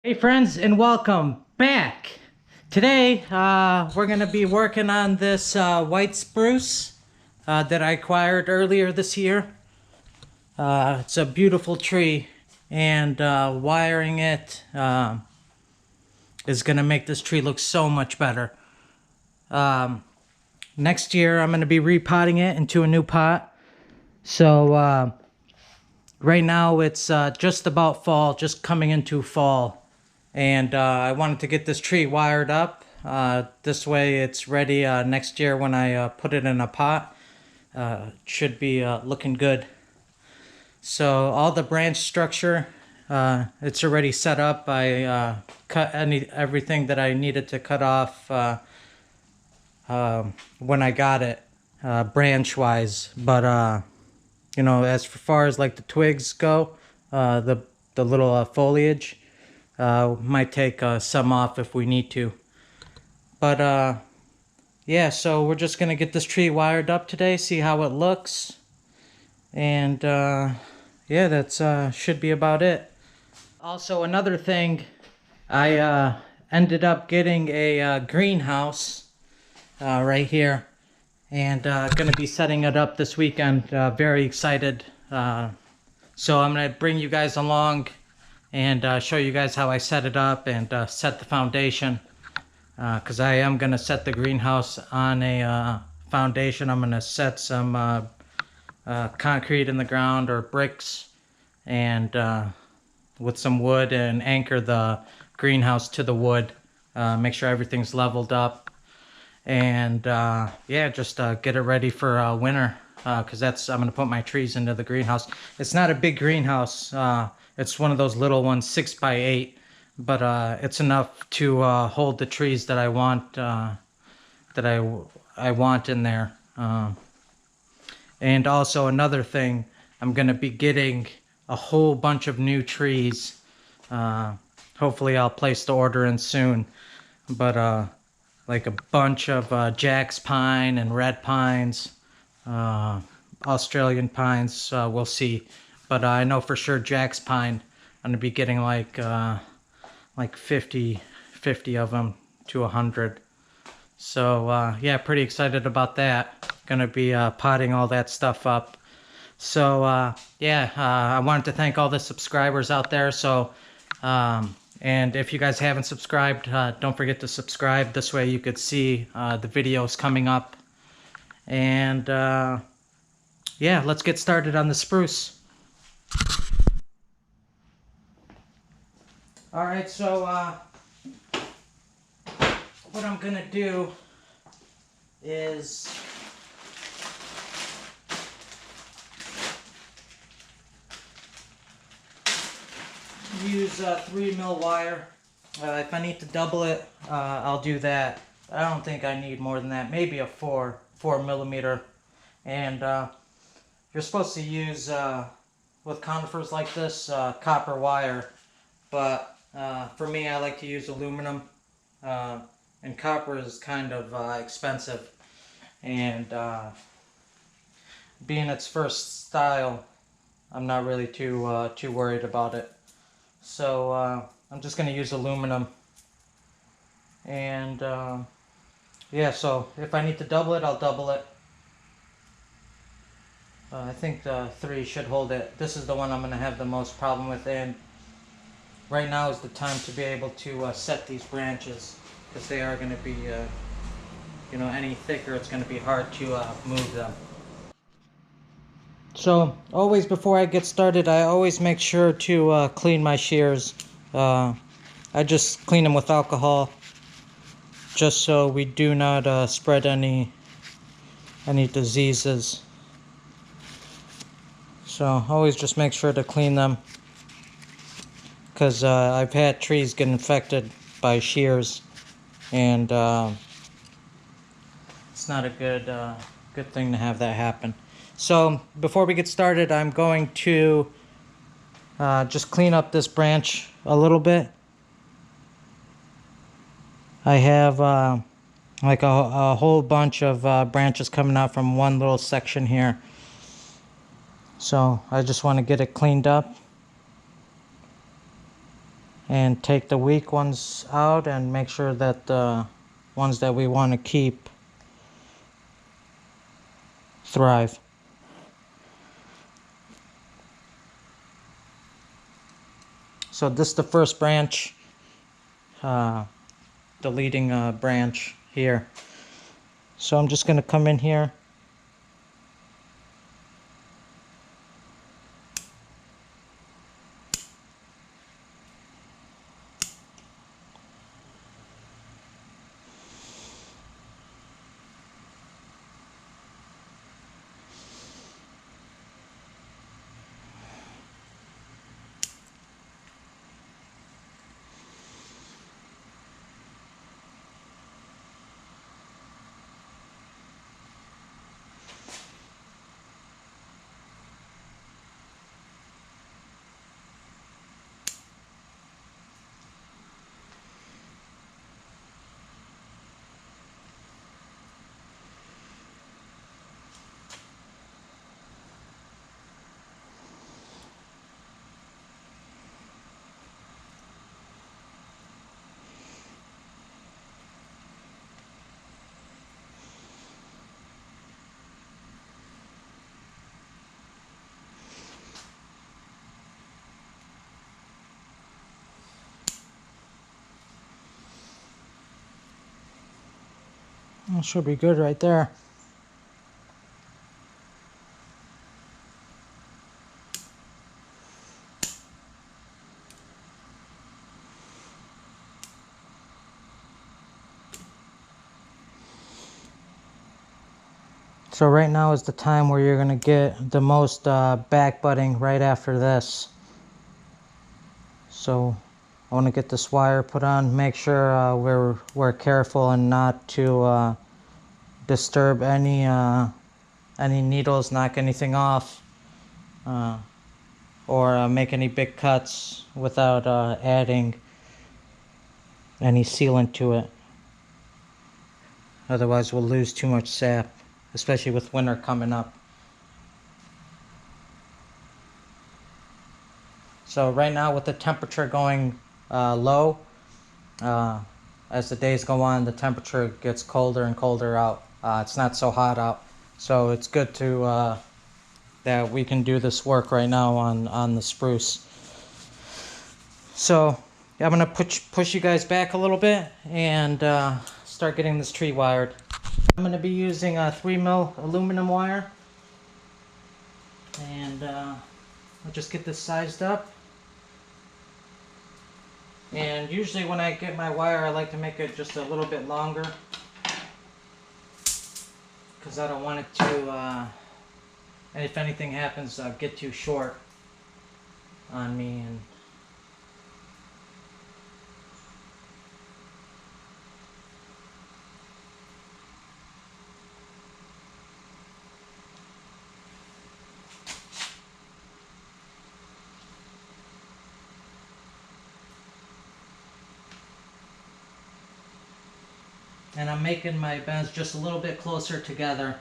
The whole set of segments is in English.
Hey friends, and welcome back. Today we're going to be working on this white spruce that I acquired earlier this year. It's a beautiful tree, and wiring it is going to make this tree look so much better. Next year I'm going to be repotting it into a new pot. So right now it's just about fall, just coming into fall. And I wanted to get this tree wired up. This way it's ready next year when I put it in a pot. Should be looking good. So all the branch structure, it's already set up. I cut everything that I needed to cut off when I got it, branch wise. But you know, as far as like the twigs go, the little foliage, might take some off if we need to. But yeah, so we're just gonna get this tree wired up today, see how it looks, and yeah, that's should be about it. Also, another thing, I ended up getting a greenhouse right here, and gonna be setting it up this weekend. Very excited. So I'm gonna bring you guys along and show you guys how I set it up and set the foundation, because I am going to set the greenhouse on a foundation. I'm going to set some concrete in the ground or bricks, and with some wood, and anchor the greenhouse to the wood, make sure everything's leveled up, and yeah, just get it ready for winter, because I'm going to put my trees into the greenhouse. It's not a big greenhouse. It's one of those little ones, 6x8, but it's enough to hold the trees that I want, I want in there. And also another thing, I'm gonna be getting a whole bunch of new trees. Hopefully I'll place the order in soon, but like a bunch of Jack's pine and red pines, Australian pines. We'll see. But I know for sure Jack's pine, I'm gonna be getting like 50 of them to 100. So yeah, pretty excited about that. Gonna be potting all that stuff up. So yeah, I wanted to thank all the subscribers out there. So and if you guys haven't subscribed, don't forget to subscribe. This way you could see the videos coming up. And yeah, let's get started on the spruce. Alright, so what I'm gonna do is use 3mm wire. If I need to double it, I'll do that. I don't think I need more than that. Maybe a 4mm. And you're supposed to use, with conifers like this, copper wire. But for me, I like to use aluminum. And copper is kind of expensive. And being its first style, I'm not really too worried about it. So I'm just going to use aluminum. And yeah, so if I need to double it, I'll double it. I think the 3 should hold it. This is the one I'm going to have the most problem with, and right now is the time to be able to set these branches, because they are going to be, you know, any thicker, it's going to be hard to move them. So always before I get started, I always make sure to clean my shears. I just clean them with alcohol, just so we do not spread any diseases. So always just make sure to clean them, because I've had trees get infected by shears, and it's not a good thing to have that happen. So before we get started, I'm going to just clean up this branch a little bit. I have like a whole bunch of branches coming out from one little section here. So I just want to get it cleaned up. and take the weak ones out and make sure that the ones that we want to keep thrive. So this is the first branch, the leading branch here. So I'm just going to come in here . That should be good right there. So right now is the time where you're going to get the most back budding right after this. So I want to get this wire put on, make sure we're careful and not to disturb any needles, knock anything off, or make any big cuts without adding any sealant to it. Otherwise we'll lose too much sap, especially with winter coming up. So right now with the temperature going low, as the days go on, the temperature gets colder and colder out. It's not so hot out. So it's good to that we can do this work right now on the spruce. So I'm gonna push you guys back a little bit and start getting this tree wired. I'm gonna be using a 3mm aluminum wire, and I'll just get this sized up. And usually when I get my wire, I like to make it just a little bit longer, because I don't want it to, and if anything happens, get too short on me. And I'm making my bends just a little bit closer together,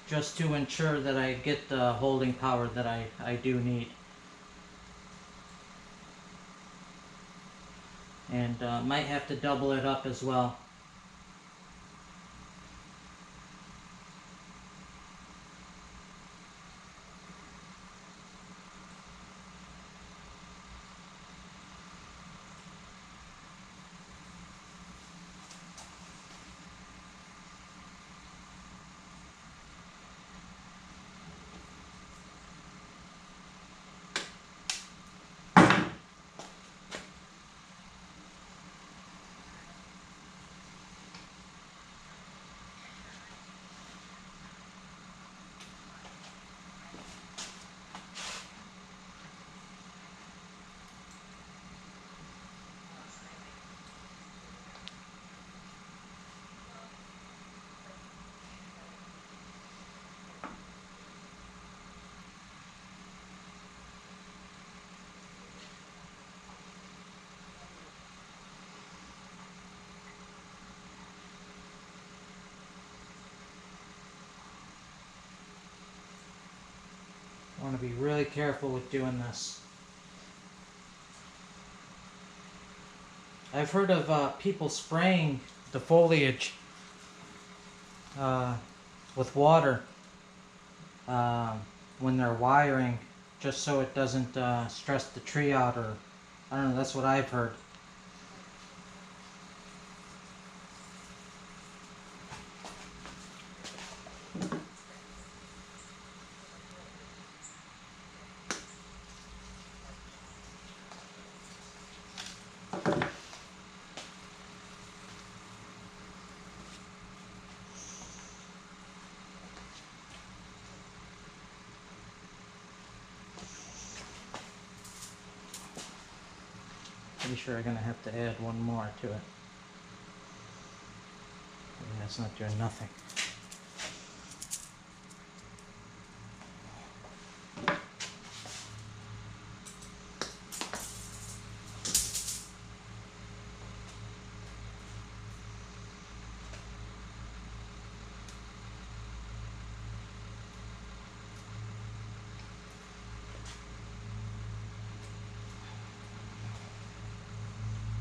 just to ensure that I get the holding power that I do need. And might have to double it up as well. I want to be really careful with doing this. I've heard of people spraying the foliage with water when they're wiring, just so it doesn't stress the tree out, or I don't know, that's what I've heard. Pretty sure I'm gonna have to add one more to it. Yeah, it's not doing nothing.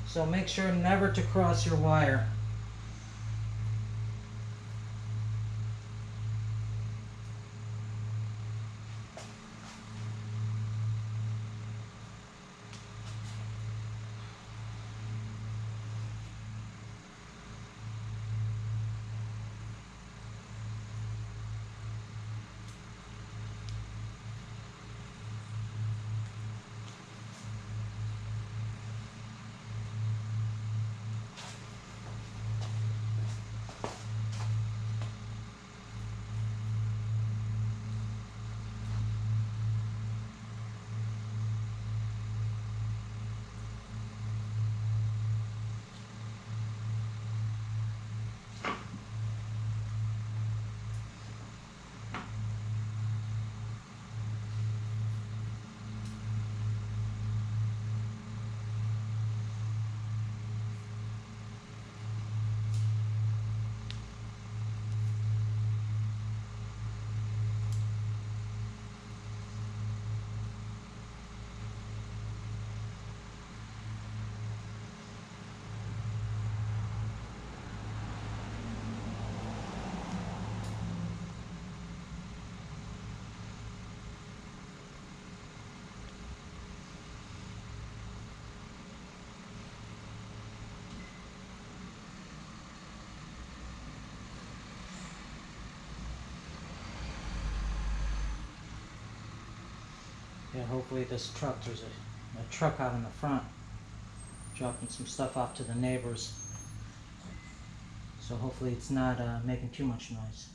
So make sure never to cross your wire. Yeah, hopefully this truck, there's a truck out in the front dropping some stuff off to the neighbors. So hopefully it's not making too much noise.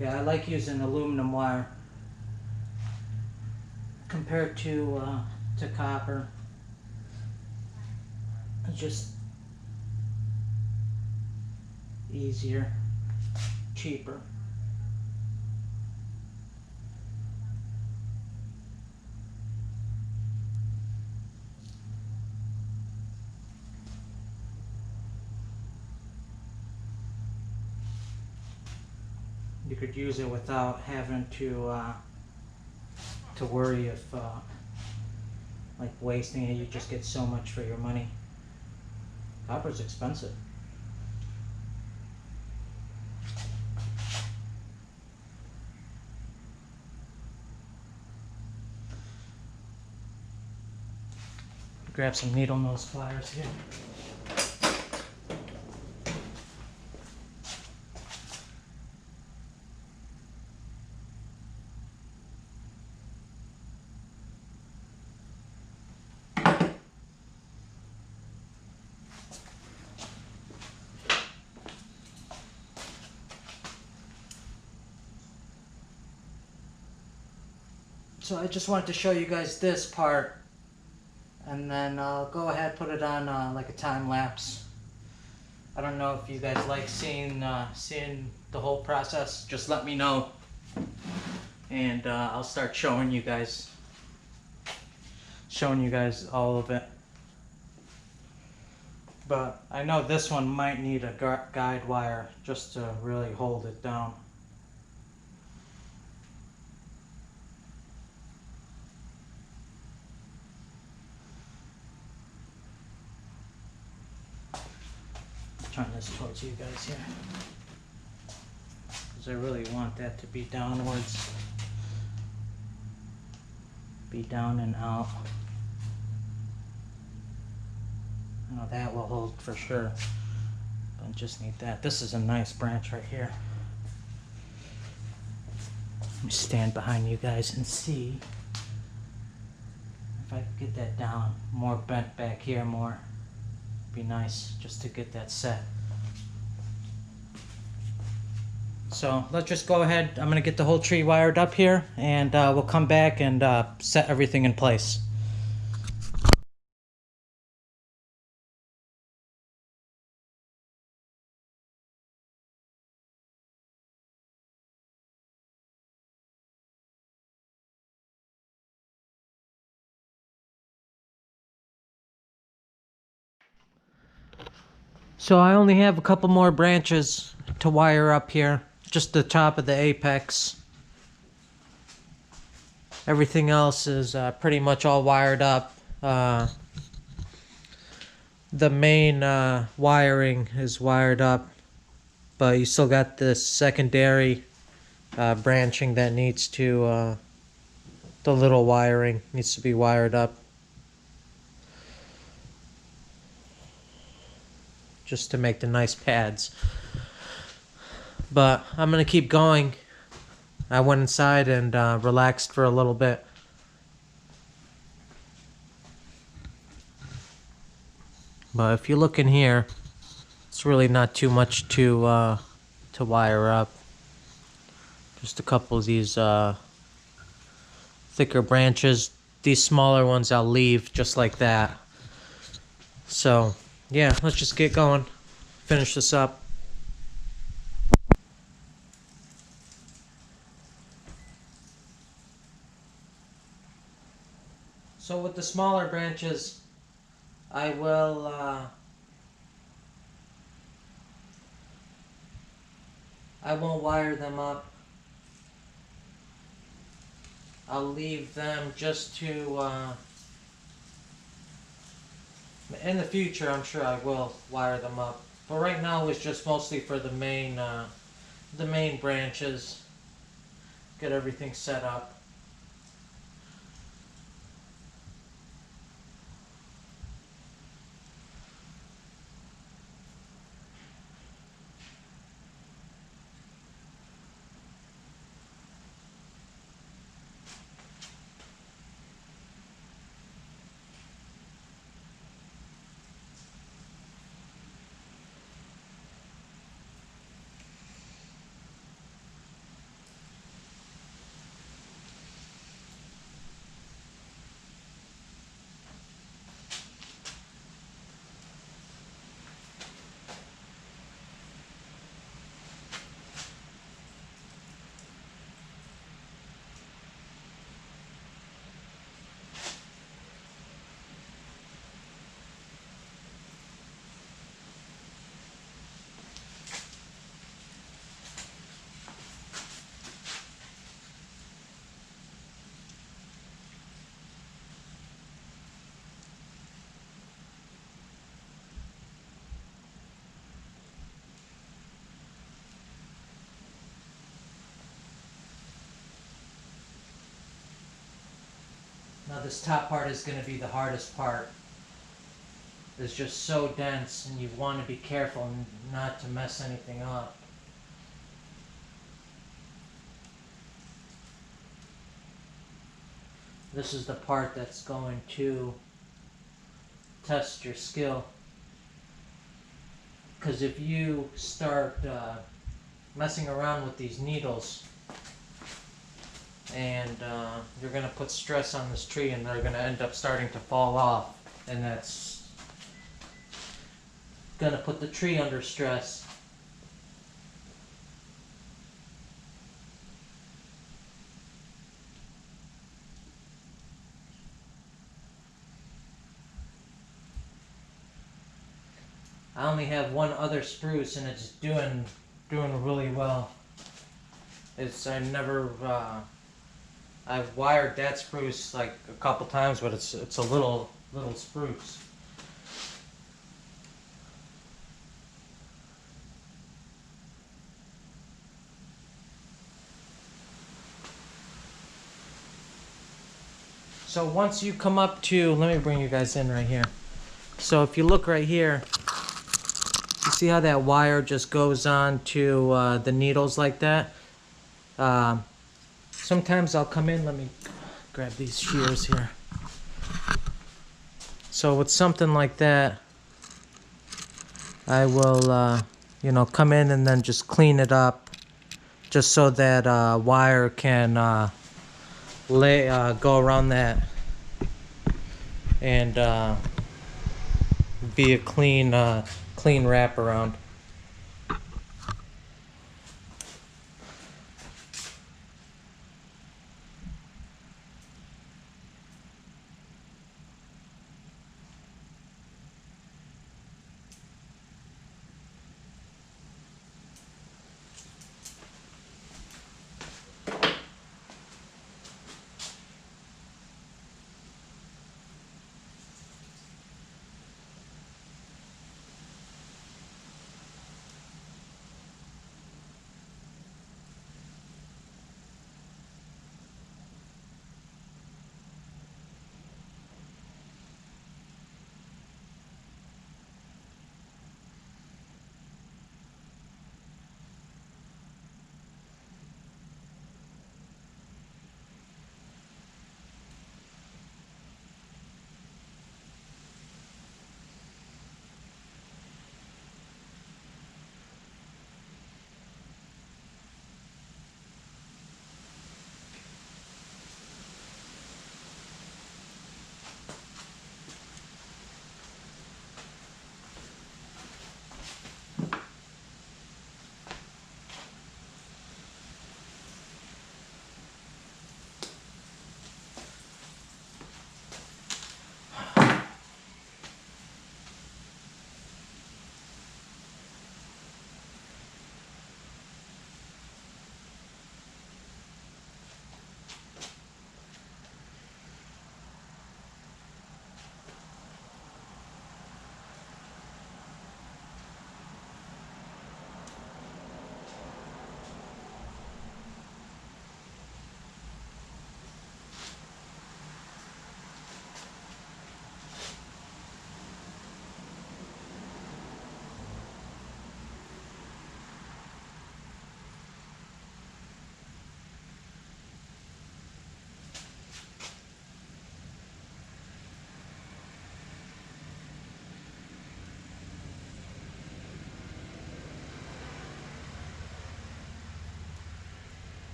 Yeah, I like using aluminum wire compared to copper. It's just easier, cheaper. You could use it without having to worry if like wasting it. You just get so much for your money. Copper's expensive. Grab some needle nose pliers here. So I just wanted to show you guys this part, and then I'll go ahead put it on like a time lapse. I don't know if you guys like seeing the whole process. Just let me know, and I'll start showing you guys all of it. But I know this one might need a guide wire just to really hold it down. Turn this towards you guys here, because I really want that to be downwards, be down and out. Now that will hold for sure, but I just need that. This is a nice branch right here. Let me stand behind you guys and see if I can get that down, more bent back here more. Be nice just to get that set. So let's just go ahead. I'm gonna get the whole tree wired up here, and we'll come back and set everything in place. So I only have a couple more branches to wire up here, just the top of the apex. Everything else is pretty much all wired up. The main wiring is wired up, but you still got this secondary branching that needs to, the little wiring needs to be wired up. Just to make the nice pads. But I'm gonna keep going. I went inside and relaxed for a little bit. But if you look in here, it's really not too much to wire up. Just a couple of these thicker branches. These smaller ones I'll leave just like that. So yeah, let's just get going. Finish this up. So with the smaller branches, I will I won't wire them up. I'll leave them just to in the future, I'm sure I will wire them up. But right now it's just mostly for the main branches. Get everything set up. Now this top part is going to be the hardest part. It's just so dense, and you want to be careful not to mess anything up. This is the part that's going to test your skill. Because if you start messing around with these needles, and you're going to put stress on this tree, and they're going to end up starting to fall off, and that's going to put the tree under stress. I only have one other spruce, and it's doing really well. I've wired that spruce like a couple times, but it's a little spruce. So once you come up to, let me bring you guys in right here. So if you look right here, you see how that wire just goes on to the needles like that? Sometimes I'll come in, let me grab these shears here. So with something like that, I will, you know, come in and then just clean it up, just so that wire can go around that and be a clean wraparound.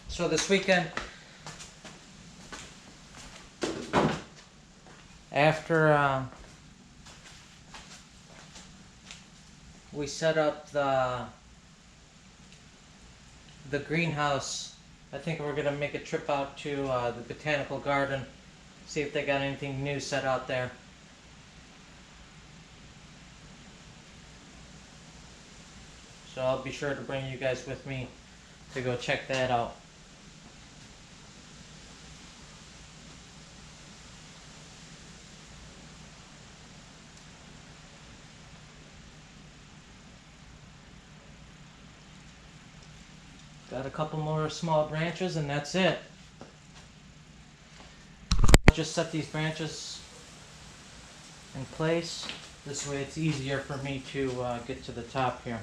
So this weekend, after we set up the greenhouse, I think we're gonna make a trip out to the botanical garden, see if they got anything new set out there. So I'll be sure to bring you guys with me to go check that out. Got a couple more small branches and that's it. Just set these branches in place. This way it's easier for me to get to the top here.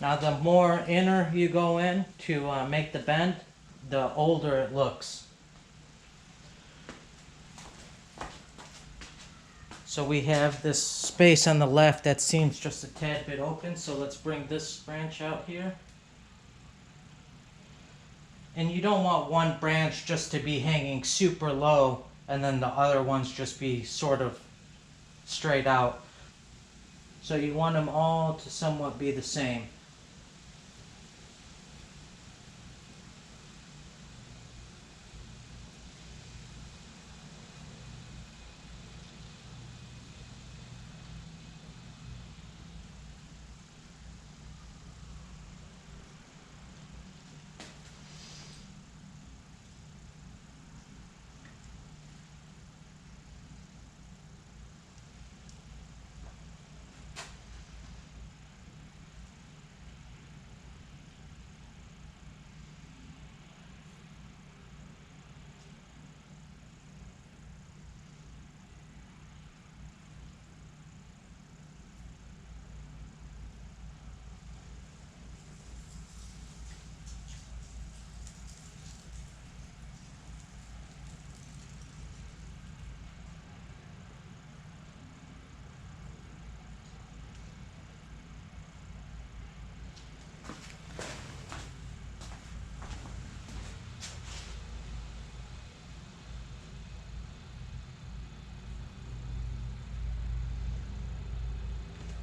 Now the more inner you go in to make the bend, the older it looks. So we have this space on the left that seems just a tad bit open, so let's bring this branch out here. And you don't want one branch just to be hanging super low and then the other ones just be sort of straight out. So you want them all to somewhat be the same.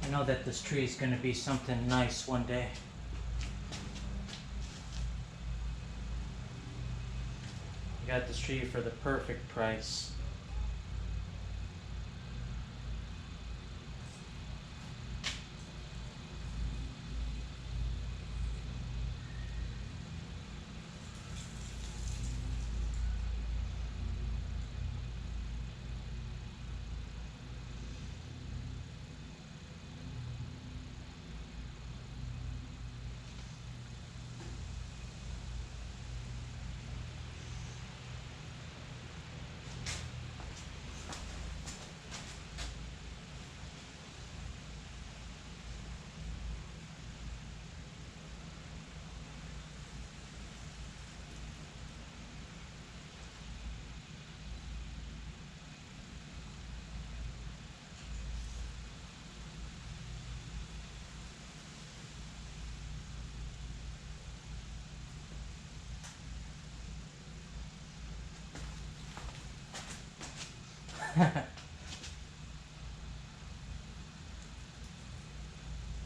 I know that this tree is going to be something nice one day. I got this tree for the perfect price.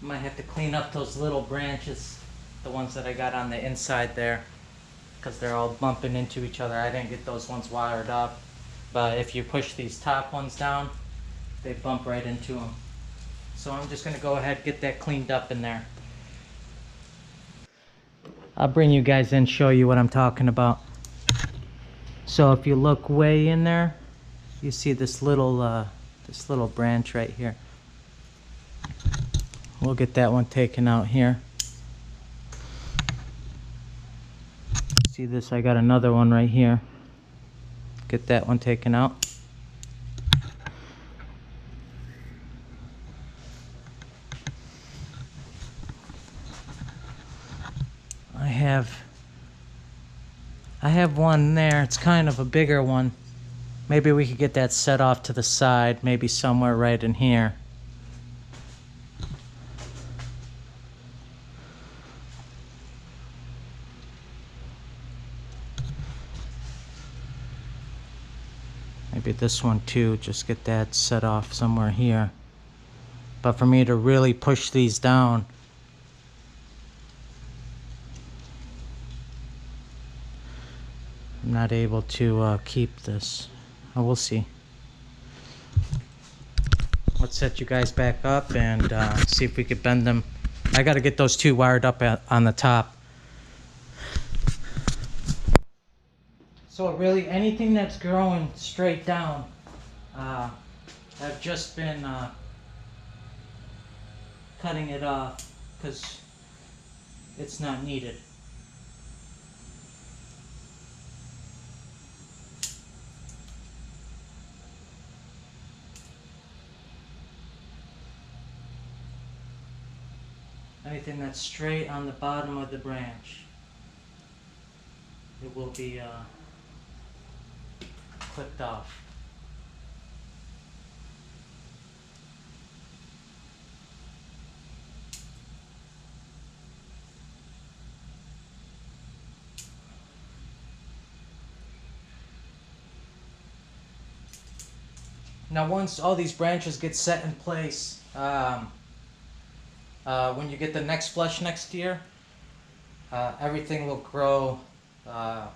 Might have to clean up those little branches, the ones that I got on the inside there, because they're all bumping into each other. I didn't get those ones wired up, but if you push these top ones down, they bump right into them. So I'm just going to go ahead and get that cleaned up in there. I'll bring you guys in, show you what I'm talking about. So if you look way in there, you see this little branch right here. We'll get that one taken out here. See this? I got another one right here. Get that one taken out. I have one there. It's kind of a bigger one. Maybe we could get that set off to the side, maybe somewhere right in here. Maybe this one too, just get that set off somewhere here. But for me to really push these down, I'm not able to keep this. Oh, we'll see. Let's set you guys back up and see if we could bend them. I got to get those two wired up on the top. So really anything that's growing straight down, I've just been cutting it off because it's not needed. Anything that's straight on the bottom of the branch, it will be clipped off. Now once all these branches get set in place, when you get the next flush next year, everything will grow, the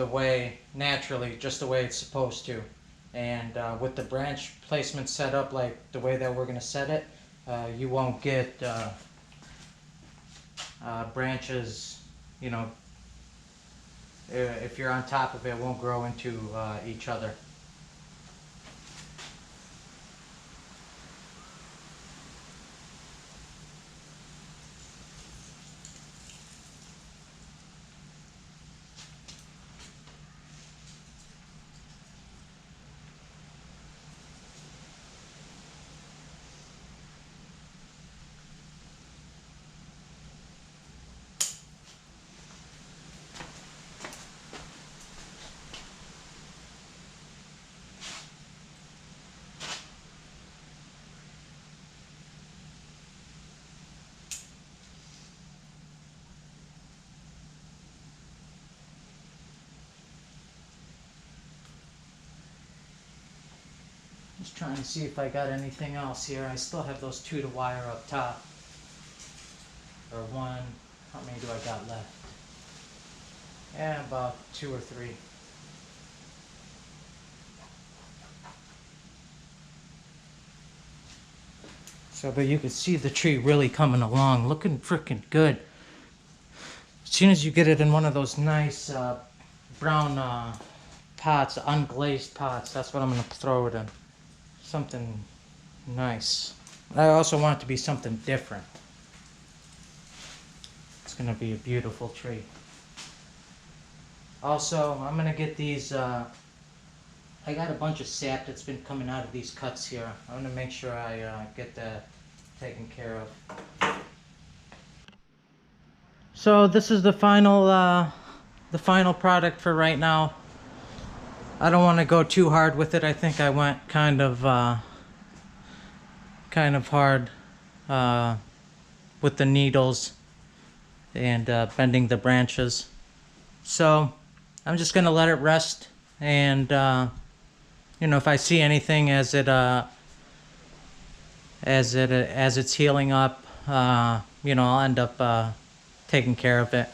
way naturally, just the way it's supposed to. And with the branch placement set up like the way that we're going to set it, you won't get branches, if you're on top of it, won't grow into each other. Just trying to see if I got anything else here. I still have those two to wire up top. Or one. How many do I got left? Yeah, about 2 or 3. So, but you can see the tree really coming along, looking freaking good. As soon as you get it in one of those nice brown pots, unglazed pots, that's what I'm going to throw it in. Something nice. I also want it to be something different. It's going to be a beautiful tree. Also, I'm going to get these, I got a bunch of sap that's been coming out of these cuts here. I'm going to make sure I get that taken care of. So this is the final product for right now. I don't want to go too hard with it. I think I went kind of hard with the needles and bending the branches. So I'm just gonna let it rest, and if I see anything as it's healing up, I'll end up taking care of it.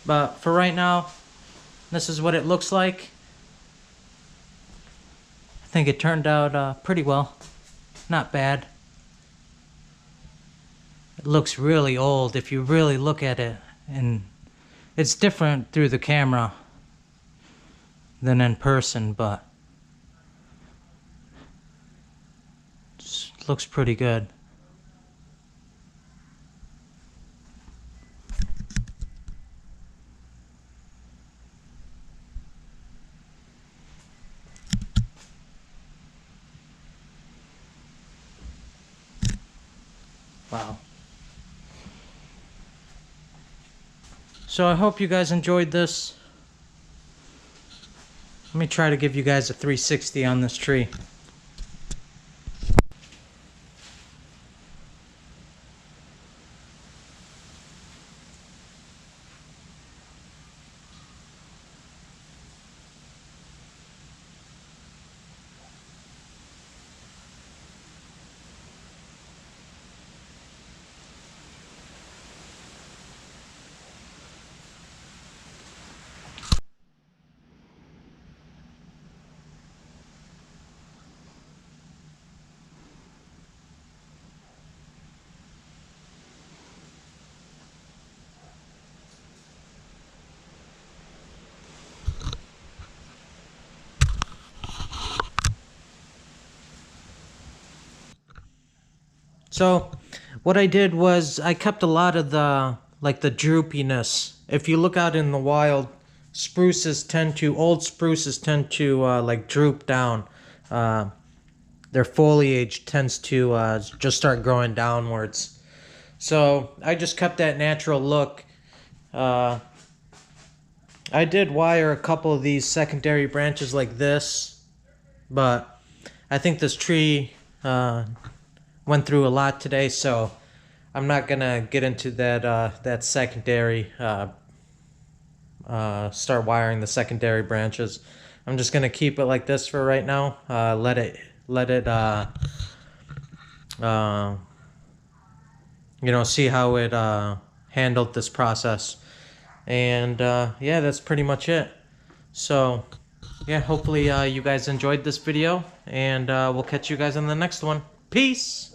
But for right now, this is what it looks like. I think it turned out pretty well. Not bad. It looks really old if you really look at it, and it's different through the camera than in person, but it looks pretty good. Wow. So I hope you guys enjoyed this. Let me try to give you guys a 360 on this tree. So what I did was I kept a lot of the droopiness. If you look out in the wild, old spruces tend to like droop down. Their foliage tends to just start growing downwards. So I just kept that natural look. I did wire a couple of these secondary branches like this, but I think this tree went through a lot today, so I'm not gonna get into that secondary start wiring the secondary branches. I'm just gonna keep it like this for right now. Let it see how it handled this process. And yeah, that's pretty much it. So yeah, hopefully you guys enjoyed this video, and we'll catch you guys on the next one. Peace.